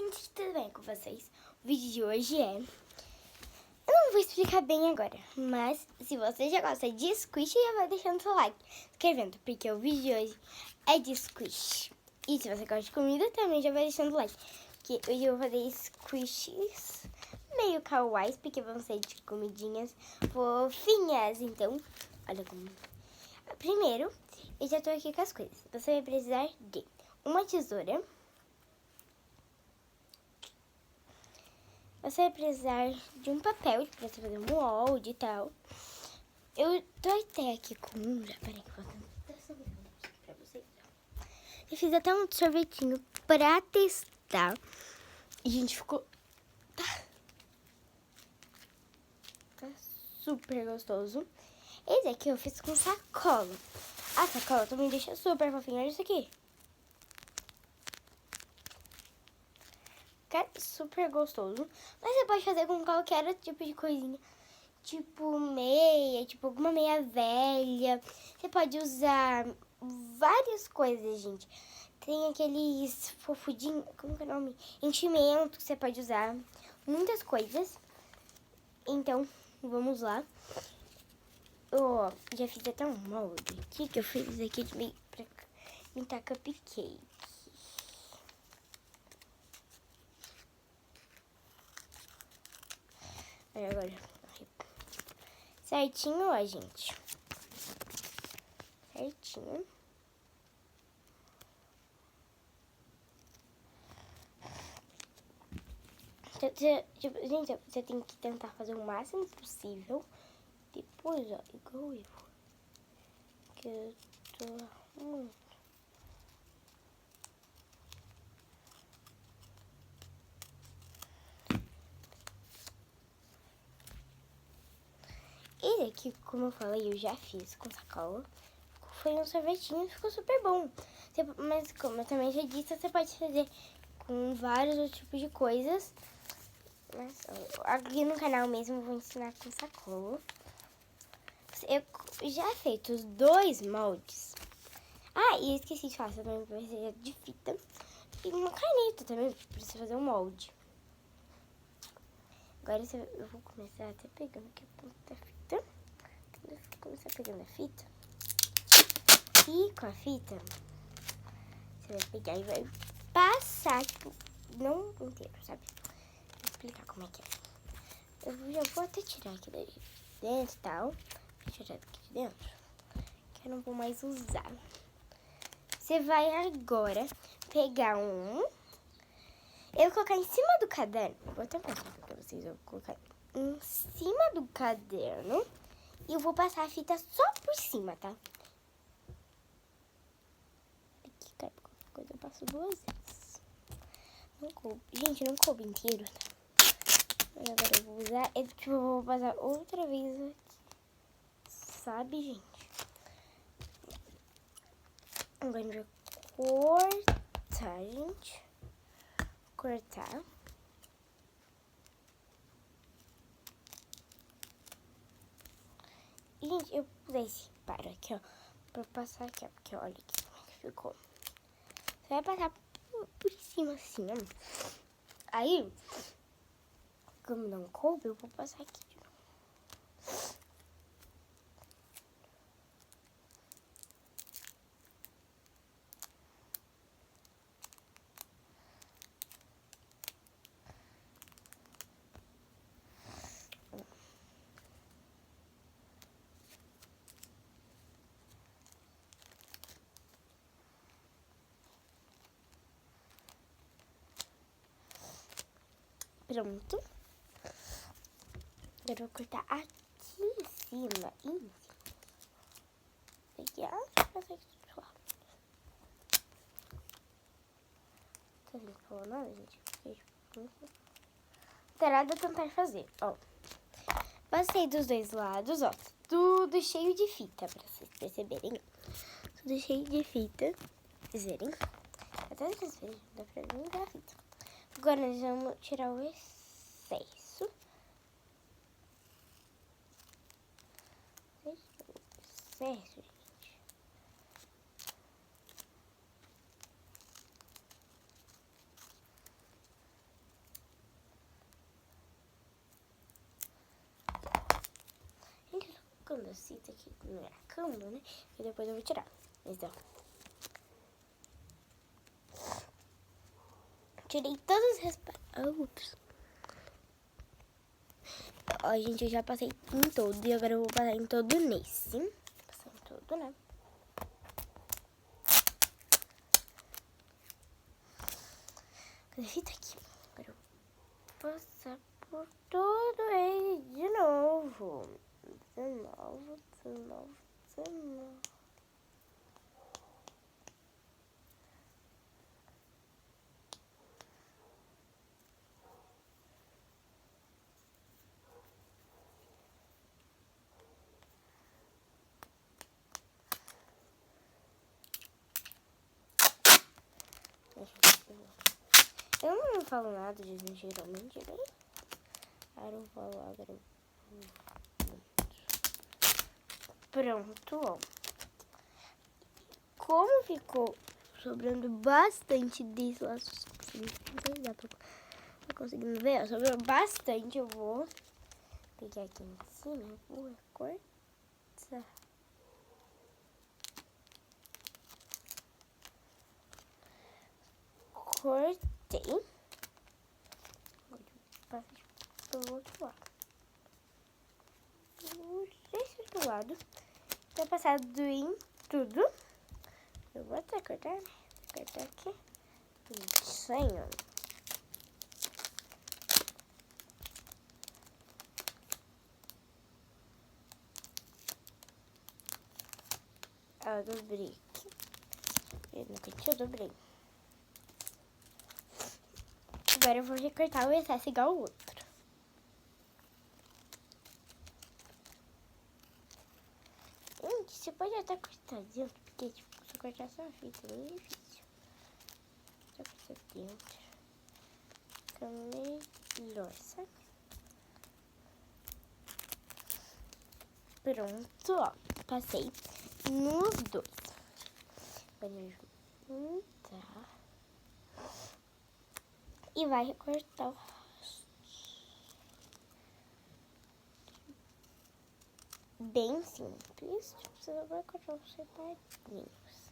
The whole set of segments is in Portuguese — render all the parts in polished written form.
gente, tudo bem com vocês? O vídeo de hoje é... Eu não vou explicar bem agora, mas se você já gosta de squish, já vai deixando seu like, inscrevendo, porque o vídeo de hoje é de squish. E se você gosta de comida, também já vai deixando like, porque hoje eu vou fazer squishes meio kawaii, porque vão ser de comidinhas fofinhas. Então, olha como... Primeiro, eu já tô aqui com as coisas. Você vai precisar de uma tesoura. Você vai precisar de um papel pra você fazer um molde e tal. Eu tô até aqui com um, já parei que eu vou tentar sorvete pra vocês. Eu fiz até um sorvetinho pra testar. E, gente, ficou... Tá super gostoso. Esse aqui eu fiz com sacola. A sacola também deixa super fofinho. Olha isso aqui. Fica super gostoso. Mas você pode fazer com qualquer tipo de coisinha. Tipo meia, tipo alguma meia velha. Você pode usar várias coisas, gente. Tem aqueles fofudinhos, como que é o nome? Enchimento, você pode usar muitas coisas. Então, vamos lá. Eu já fiz até um molde aqui, que eu fiz aqui de meio pra pintar cupcake. Olha agora. Certinho, ó, gente. Certinho. Gente, você tem que tentar fazer o máximo possível. Depois, ó, igual eu. Que eu tô muito. Esse aqui, como eu falei, eu já fiz com sacola. Foi um sorvetinho, ficou super bom. Mas como eu também já disse, você pode fazer com vários outros tipos de coisas. Mas aqui no canal mesmo eu vou ensinar com sacola. Eu já feito os 2 moldes. Ah, e eu esqueci de falar, você também vai precisar de fita. E uma caneta também, pra você fazer um molde. Agora eu vou começar até pegando aqui a ponta da fita. Eu vou começar pegando a fita. E com a fita, você vai pegar e vai passar, tipo, não inteiro, sabe? Vou explicar como é que é. Eu já vou até tirar aqui de dentro e tal. Vou tirar daqui de dentro, que eu não vou mais usar. Você vai agora pegar um... Eu vou colocar em cima do caderno. Vou até mostrar pra vocês. Eu vou colocar em cima do caderno. E eu vou passar a fita só por cima, tá? Aqui, cara, qualquer coisa eu passo 2 vezes. Não coube. Gente, não coube inteiro, tá? Mas agora eu vou usar... Eu vou passar outra vez aqui. Sabe, gente? Agora a gente vai cortar, gente. Cortar. E, gente, eu pus esse para aqui, ó. Pra passar aqui, ó. Porque olha aqui como é que ficou. Você vai passar por cima assim, ó. Aí, como não coube, eu vou passar aqui de novo. Pronto. Eu vou cortar aqui em cima. Aqui, ó. Passar aqui do lado. Tá vendo que falou nada, gente? Não tem nada a tentar fazer, ó. Passei dos 2 lados, ó. Tudo cheio de fita, pra vocês perceberem. Tudo cheio de fita. Vocês verem. Até vocês verem, dá pra ver a fita. Agora nós vamos tirar o excesso. Excesso, gente. pondo as fitas aqui na minha cama, né? E depois eu vou tirar. Então, tirei todas as... Ups. Ó, gente, eu já passei em todo. E agora eu vou passar em todo nesse. Passar em todo, né? Cadê a fita aqui? Agora eu vou passar por todo ele de novo. De novo. Eu não falo nada de geralmente, né? Eu não falo agora. Pronto, ó. Como ficou sobrando bastante desse laço, não sei se dá pra conseguindo ver, ó, sobrou bastante, eu vou pegar aqui em cima, vou cortar. Cortei. Agora pelo outro lado. Esse outro lado. Tá passado em tudo. Eu vou até cortar, né? Cortar aqui. Senho. Eu dobrei aqui. Eu no cantinho eu dobrei. Agora eu vou recortar o excesso igual o outro. Gente, você pode até cortar dentro, porque tipo, se cortar só a fita é meio difícil. Só cortar dentro. Fica melhor, sabe? Pronto, ó. Passei nos dois. Agora eu vou juntar. E vai recortar o rosto. Bem simples. Tipo, você vai cortar os separadinhos.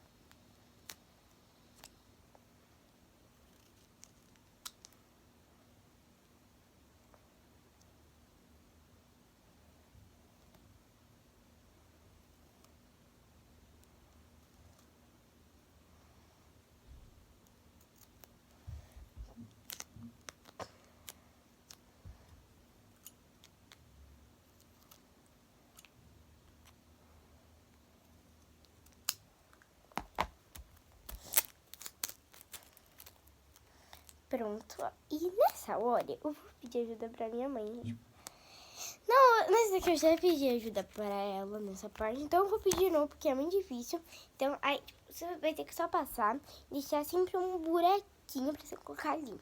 Pronto, ó. E nessa hora eu vou pedir ajuda pra minha mãe, gente. Não, nesse daqui eu já pedi ajuda pra ela nessa parte, então eu vou pedir de novo porque é muito difícil. Então, aí você vai ter que só passar e deixar sempre um buraquinho pra você colocar ali.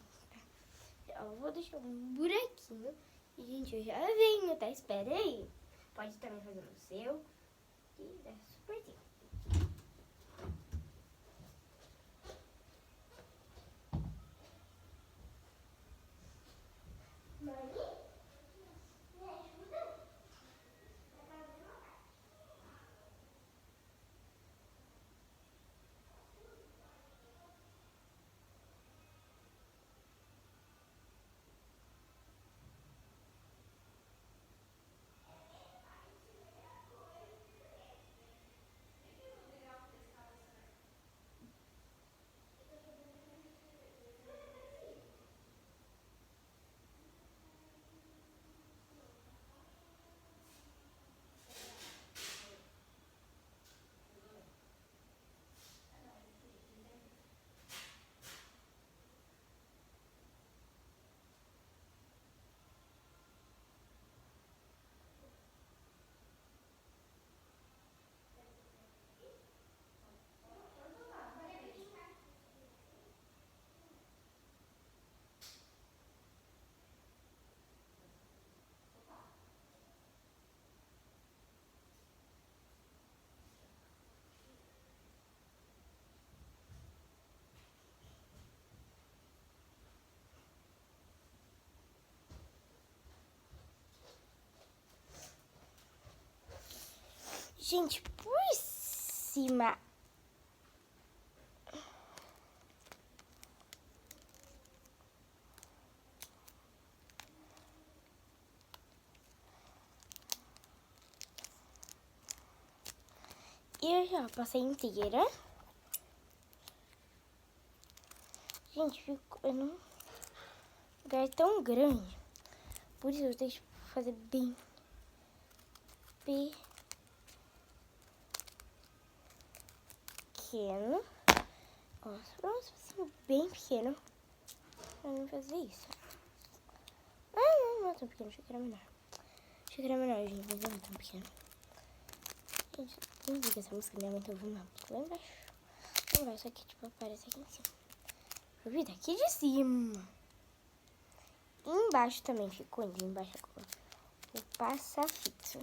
Eu vou deixar um buraquinho e, gente, eu já venho, tá? Espera aí. Pode também fazer no seu. E dá super tempo. Gente, por cima... E eu já passei inteira. Gente, ficou num lugar tão grande. Por isso eu tenho que fazer bem pequeno. Ó, vamos fazer bem pequeno. Pra não fazer isso. Não é tão pequeno, achei que era menor. Achei que era menor, gente, mas não é tão pequeno. Gente, não diga essa música, minha mãe tá ouvindo uma música lá embaixo. Não vai, só que tipo, aparece aqui em cima. Eu vi daqui de cima. E embaixo também ficou, embaixo agora. O passa-fita.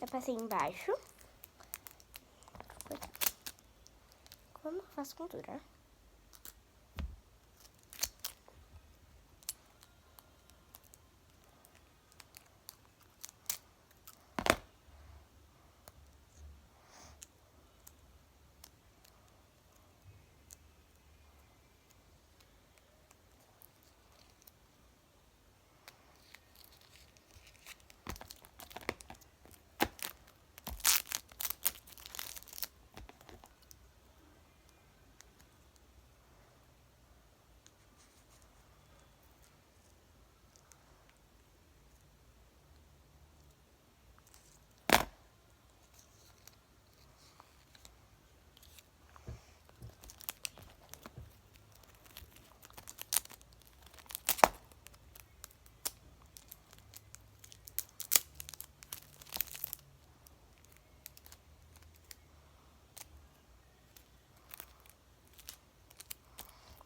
Já passei embaixo. Como eu faço contura?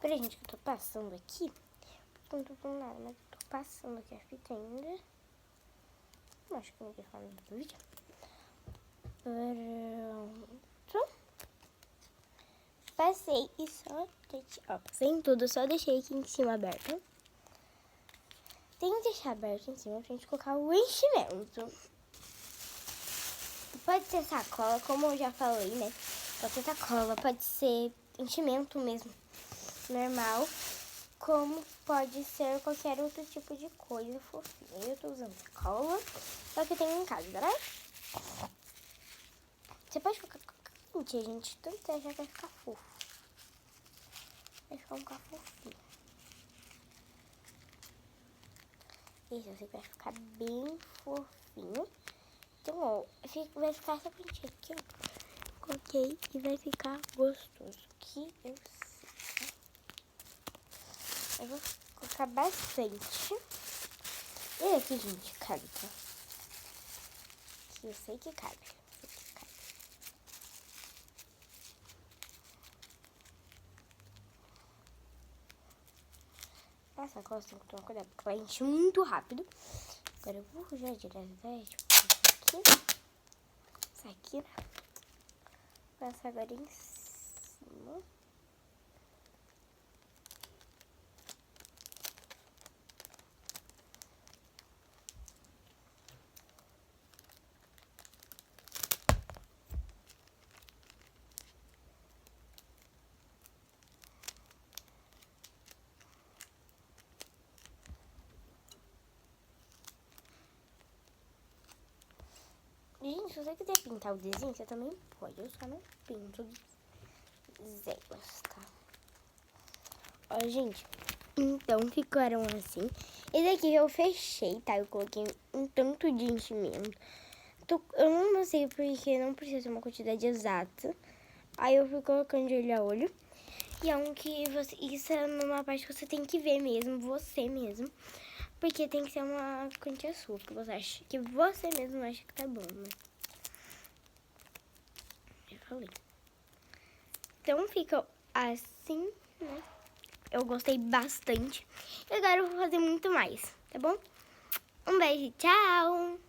Peraí, gente, que eu tô passando aqui. Não tô falando nada, mas eu tô passando aqui a fita ainda. Não acho que ninguém fala do vídeo. Pronto. Passei e só deixei, ó, passei em tudo, só deixei aqui em cima aberto. Tem que deixar aberto em cima pra gente colocar o enchimento. Pode ser sacola, como eu já falei, né? Pode ser sacola, pode ser enchimento mesmo, normal. Como pode ser qualquer outro tipo de coisa fofinha. Eu tô usando sacola, só que eu tenho em casa, né? Você pode colocar qualquer gente, tanto você já vai ficar fofo. Vai ficar um carro fofinho. Isso, você vai ficar bem fofinho. Então, ó, vai ficar essa pontinha aqui, ó. Coloquei e vai ficar gostoso. Que eu sei. Eu vou colocar bastante. E aqui, gente, cabe, tá? Que eu sei que cabe. Essa sacola tem que tomar cuidado, porque vai encher muito rápido. Agora eu vou já direto aqui. Isso aqui, né? Passa agora em cima. Gente, se você quiser pintar o desenho, você também pode. Eu só não pinto desenhos, tá? Ó, gente, então ficaram assim. Esse aqui eu fechei, tá? Eu coloquei um tanto de enchimento. Eu não sei porque não precisa uma quantidade exata. Aí eu fui colocando de olho a olho. E é um que você... Isso é uma parte que você tem que ver mesmo, você mesmo. Porque tem que ser uma quantia sua, que você acha que você mesmo acha que tá bom, né? Eu falei. Então fica assim, né? Eu gostei bastante. E agora eu vou fazer muito mais, tá bom? Um beijo, tchau!